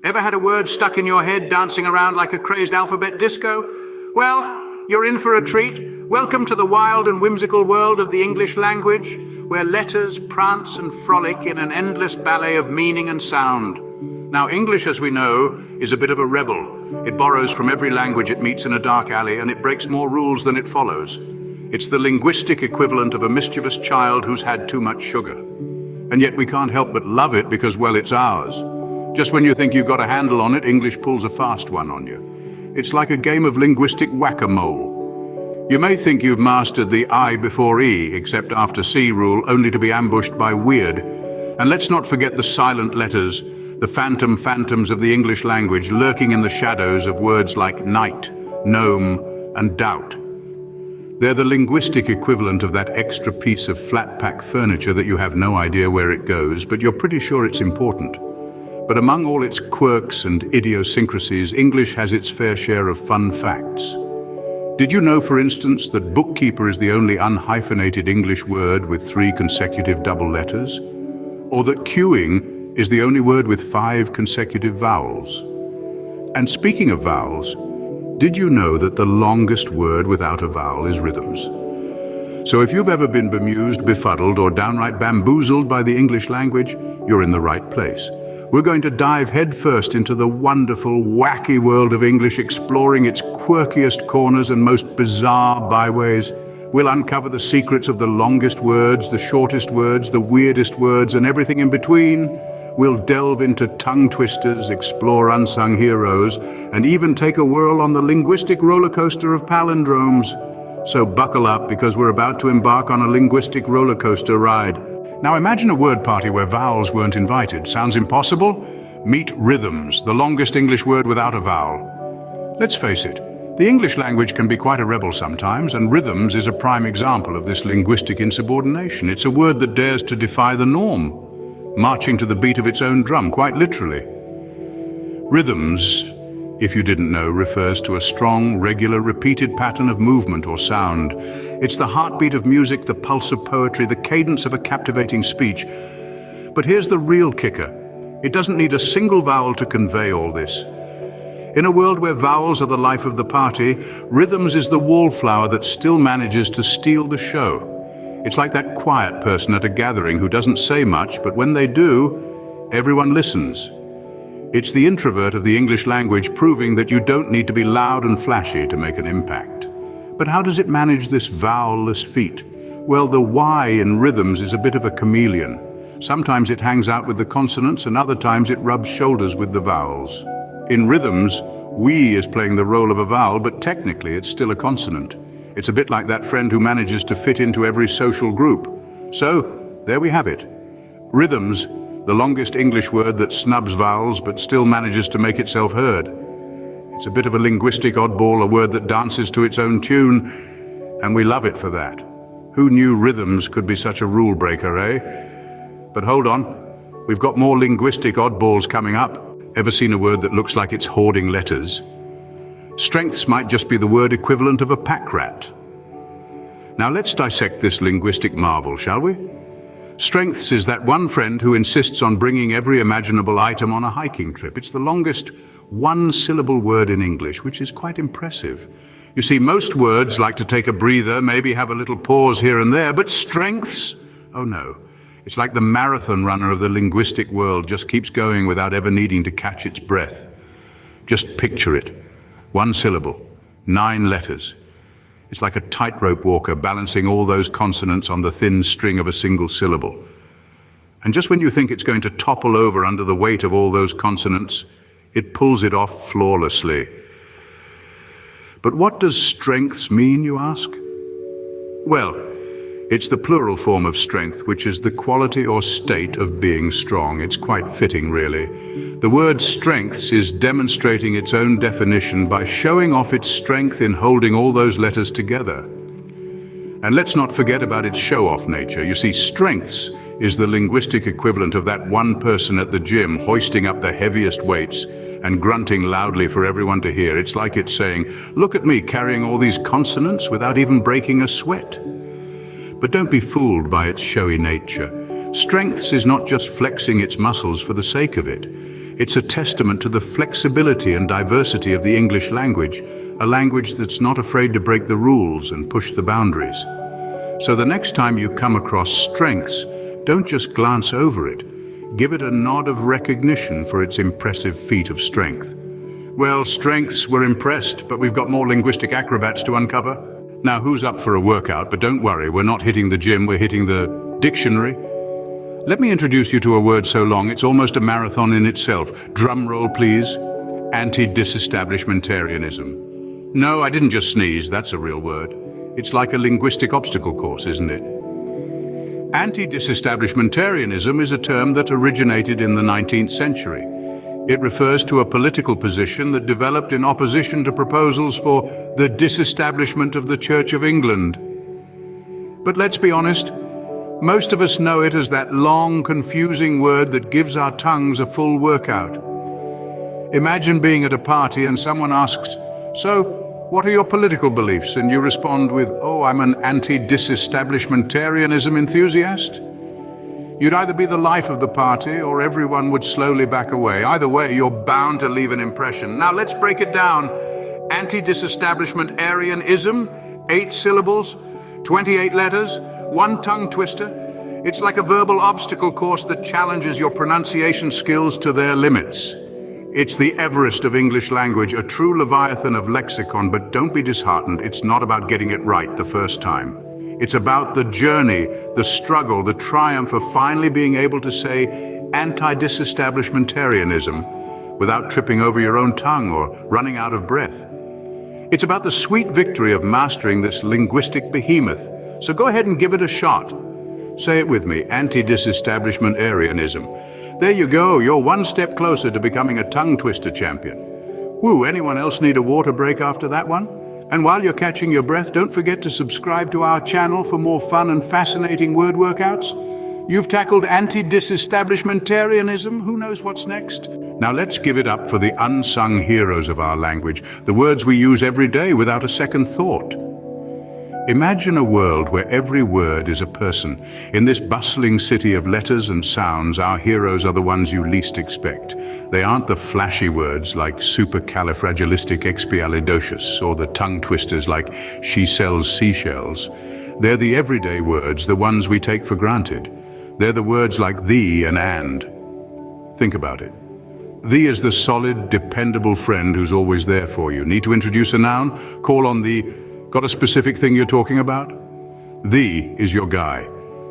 Ever had a word stuck in your head dancing around like a crazed alphabet disco? Well, you're in for a treat. Welcome to the wild and whimsical world of the English language, where letters prance and frolic in an endless ballet of meaning and sound. Now, English, as we know, is a bit of a rebel. It borrows from every language it meets in a dark alley, and it breaks more rules than it follows. It's the linguistic equivalent of a mischievous child who's had too much sugar. And yet we can't help but love it because, well, it's ours. Just when you think you've got a handle on it, English pulls a fast one on you. It's like a game of linguistic whack-a-mole. You may think you've mastered the I before E, except after C rule, only to be ambushed by weird. And let's not forget the silent letters, the phantoms of the English language lurking in the shadows of words like night, gnome, and doubt. They're the linguistic equivalent of that extra piece of flat-pack furniture that you have no idea where it goes, but you're pretty sure it's important. But among all its quirks and idiosyncrasies, English has its fair share of fun facts. Did you know, for instance, that bookkeeper is the only unhyphenated English word with 3 consecutive double letters? Or that queuing is the only word with 5 consecutive vowels? And speaking of vowels, did you know that the longest word without a vowel is rhythms? So if you've ever been bemused, befuddled, or downright bamboozled by the English language, you're in the right place. We're going to dive headfirst into the wonderful, wacky world of English, exploring its quirkiest corners and most bizarre byways. We'll uncover the secrets of the longest words, the shortest words, the weirdest words, and everything in between. We'll delve into tongue twisters, explore unsung heroes, and even take a whirl on the linguistic roller coaster of palindromes. So buckle up, because we're about to embark on a linguistic roller coaster ride. Now imagine a word party where vowels weren't invited. Sounds impossible? Meet rhythms, the longest English word without a vowel. Let's face it, the English language can be quite a rebel sometimes, and rhythms is a prime example of this linguistic insubordination. It's a word that dares to defy the norm, marching to the beat of its own drum, quite literally. Rhythms, if you didn't know, refers to a strong, regular, repeated pattern of movement or sound. It's the heartbeat of music, the pulse of poetry, the cadence of a captivating speech. But here's the real kicker. It doesn't need a single vowel to convey all this. In a world where vowels are the life of the party, rhythms is the wallflower that still manages to steal the show. It's like that quiet person at a gathering who doesn't say much, but when they do, everyone listens. It's the introvert of the English language, proving that you don't need to be loud and flashy to make an impact. But how does it manage this vowel-less feat? Well, the Y in rhythms is a bit of a chameleon. Sometimes it hangs out with the consonants, and other times it rubs shoulders with the vowels. In rhythms, we is playing the role of a vowel, but technically it's still a consonant. It's a bit like that friend who manages to fit into every social group. So, there we have it. Rhythms, the longest English word that snubs vowels but still manages to make itself heard. It's a bit of a linguistic oddball, a word that dances to its own tune, and we love it for that. Who knew rhythms could be such a rule breaker, eh? But hold on, we've got more linguistic oddballs coming up. Ever seen a word that looks like it's hoarding letters? Strengths might just be the word equivalent of a pack rat. Now let's dissect this linguistic marvel, shall we? Strengths is that one friend who insists on bringing every imaginable item on a hiking trip. It's the longest one-syllable word in English, which is quite impressive. You see, most words like to take a breather, maybe have a little pause here and there, but strengths? Oh no. It's like the marathon runner of the linguistic world, just keeps going without ever needing to catch its breath. Just picture it. 1 syllable, 9 letters. It's like a tightrope walker balancing all those consonants on the thin string of a single syllable. And just when you think it's going to topple over under the weight of all those consonants, it pulls it off flawlessly. But what does strengths mean, you ask? Well, it's the plural form of strength, which is the quality or state of being strong. It's quite fitting, really. The word strengths is demonstrating its own definition by showing off its strength in holding all those letters together. And let's not forget about its show-off nature. You see, strengths is the linguistic equivalent of that one person at the gym hoisting up the heaviest weights and grunting loudly for everyone to hear. It's like it's saying, "Look at me carrying all these consonants without even breaking a sweat." But don't be fooled by its showy nature. Strengths is not just flexing its muscles for the sake of it. It's a testament to the flexibility and diversity of the English language, a language that's not afraid to break the rules and push the boundaries. So the next time you come across strengths, don't just glance over it. Give it a nod of recognition for its impressive feat of strength. Well, strengths, we're impressed, but we've got more linguistic acrobats to uncover. Now, who's up for a workout? But don't worry, we're not hitting the gym, we're hitting the dictionary. Let me introduce you to a word so long, it's almost a marathon in itself. Drum roll, please. Anti-disestablishmentarianism. No, I didn't just sneeze, that's a real word. It's like a linguistic obstacle course, isn't it? Anti-disestablishmentarianism is a term that originated in the 19th century. It refers to a political position that developed in opposition to proposals for the disestablishment of the Church of England. But let's be honest, most of us know it as that long, confusing word that gives our tongues a full workout. Imagine being at a party and someone asks, "So, what are your political beliefs?" And you respond with, "Oh, I'm an anti-disestablishmentarianism enthusiast." You'd either be the life of the party or everyone would slowly back away. Either way, you're bound to leave an impression. Now let's break it down. Anti-disestablishmentarianism, 8 syllables, 28 letters, one tongue twister. It's like a verbal obstacle course that challenges your pronunciation skills to their limits. It's the Everest of English language, a true leviathan of lexicon, but don't be disheartened. It's not about getting it right the first time. It's about the journey, the struggle, the triumph of finally being able to say anti-disestablishmentarianism without tripping over your own tongue or running out of breath. It's about the sweet victory of mastering this linguistic behemoth. So go ahead and give it a shot. Say it with me, anti-disestablishmentarianism. There you go, you're one step closer to becoming a tongue twister champion. Woo, anyone else need a water break after that one? And while you're catching your breath, don't forget to subscribe to our channel for more fun and fascinating word workouts. You've tackled anti-disestablishmentarianism, who knows what's next? Now let's give it up for the unsung heroes of our language, the words we use every day without a second thought. Imagine a world where every word is a person. In this bustling city of letters and sounds, our heroes are the ones you least expect. They aren't the flashy words like supercalifragilisticexpialidocious or the tongue twisters like she sells seashells. They're the everyday words, the ones we take for granted. They're the words like thee and. Think about it. Thee is the solid, dependable friend who's always there for you. Need to introduce a noun? Call on thee. Got a specific thing you're talking about? Thee is your guy.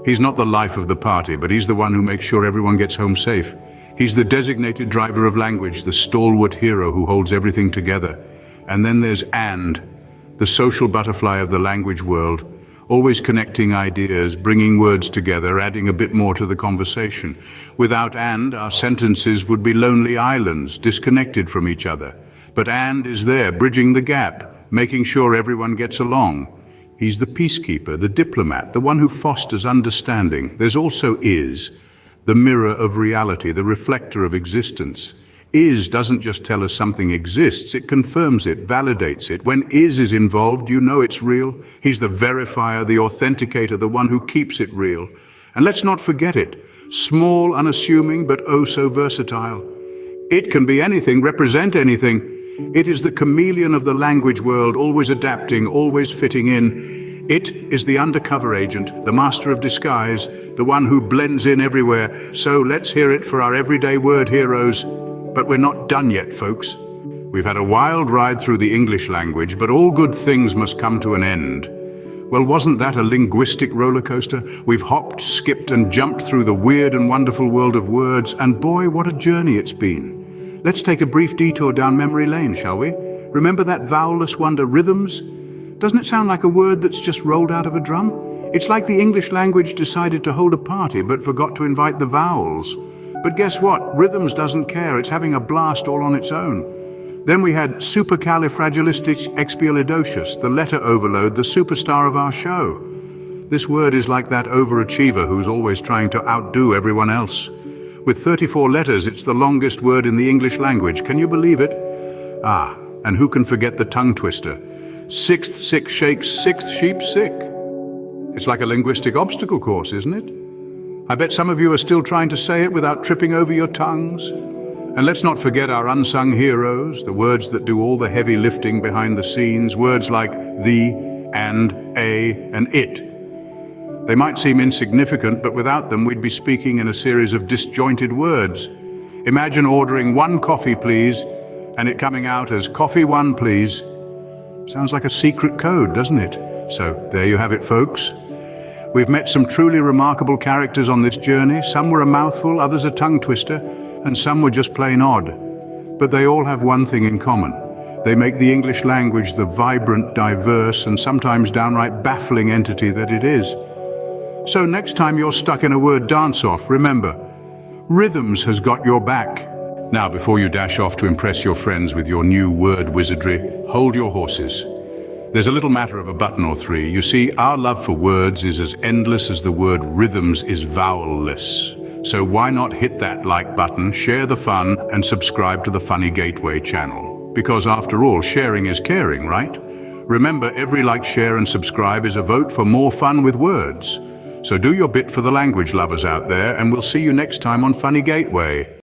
He's not the life of the party, but he's the one who makes sure everyone gets home safe. He's the designated driver of language, the stalwart hero who holds everything together. And then there's and, the social butterfly of the language world, always connecting ideas, bringing words together, adding a bit more to the conversation. Without and, our sentences would be lonely islands, disconnected from each other. But and is there, bridging the gap, making sure everyone gets along. He's the peacekeeper, the diplomat, the one who fosters understanding. There's also is, the mirror of reality, the reflector of existence. Is doesn't just tell us something exists, it confirms it, validates it. When is involved, you know it's real. He's the verifier, the authenticator, the one who keeps it real. And let's not forget it, small, unassuming, but oh so versatile. It can be anything, represent anything. It is the chameleon of the language world, always adapting, always fitting in. It is the undercover agent, the master of disguise, the one who blends in everywhere. So let's hear it for our everyday word heroes. But we're not done yet, folks. We've had a wild ride through the English language, but all good things must come to an end. Well, wasn't that a linguistic roller coaster? We've hopped, skipped, and jumped through the weird and wonderful world of words, and boy, what a journey it's been. Let's take a brief detour down memory lane, shall we? Remember that vowelless wonder, rhythms? Doesn't it sound like a word that's just rolled out of a drum? It's like the English language decided to hold a party but forgot to invite the vowels. But guess what? Rhythms doesn't care. It's having a blast all on its own. Then we had supercalifragilisticexpialidocious, the letter overload, the superstar of our show. This word is like that overachiever who's always trying to outdo everyone else. With 34 letters, it's the longest word in the English language. Can you believe it? Ah, and who can forget the tongue twister? Sixth sick shakes, sixth sheep sick. It's like a linguistic obstacle course, isn't it? I bet some of you are still trying to say it without tripping over your tongues. And let's not forget our unsung heroes, the words that do all the heavy lifting behind the scenes, words like the, and, a, and it. They might seem insignificant, but without them we'd be speaking in a series of disjointed words. Imagine ordering 1 coffee, please, and it coming out as coffee 1, please. Sounds like a secret code, doesn't it? So there you have it, folks. We've met some truly remarkable characters on this journey. Some were a mouthful, others a tongue twister, and some were just plain odd. But they all have one thing in common. They make the English language the vibrant, diverse, and sometimes downright baffling entity that it is. So next time you're stuck in a word dance-off, remember, Rhythms has got your back. Now, before you dash off to impress your friends with your new word wizardry, hold your horses. There's a little matter of a button or 3. You see, our love for words is as endless as the word rhythms is vowel-less. So why not hit that like button, share the fun, and subscribe to the Funny Gateway channel? Because after all, sharing is caring, right? Remember, every like, share, and subscribe is a vote for more fun with words. So do your bit for the language lovers out there, and we'll see you next time on Funny Gateway.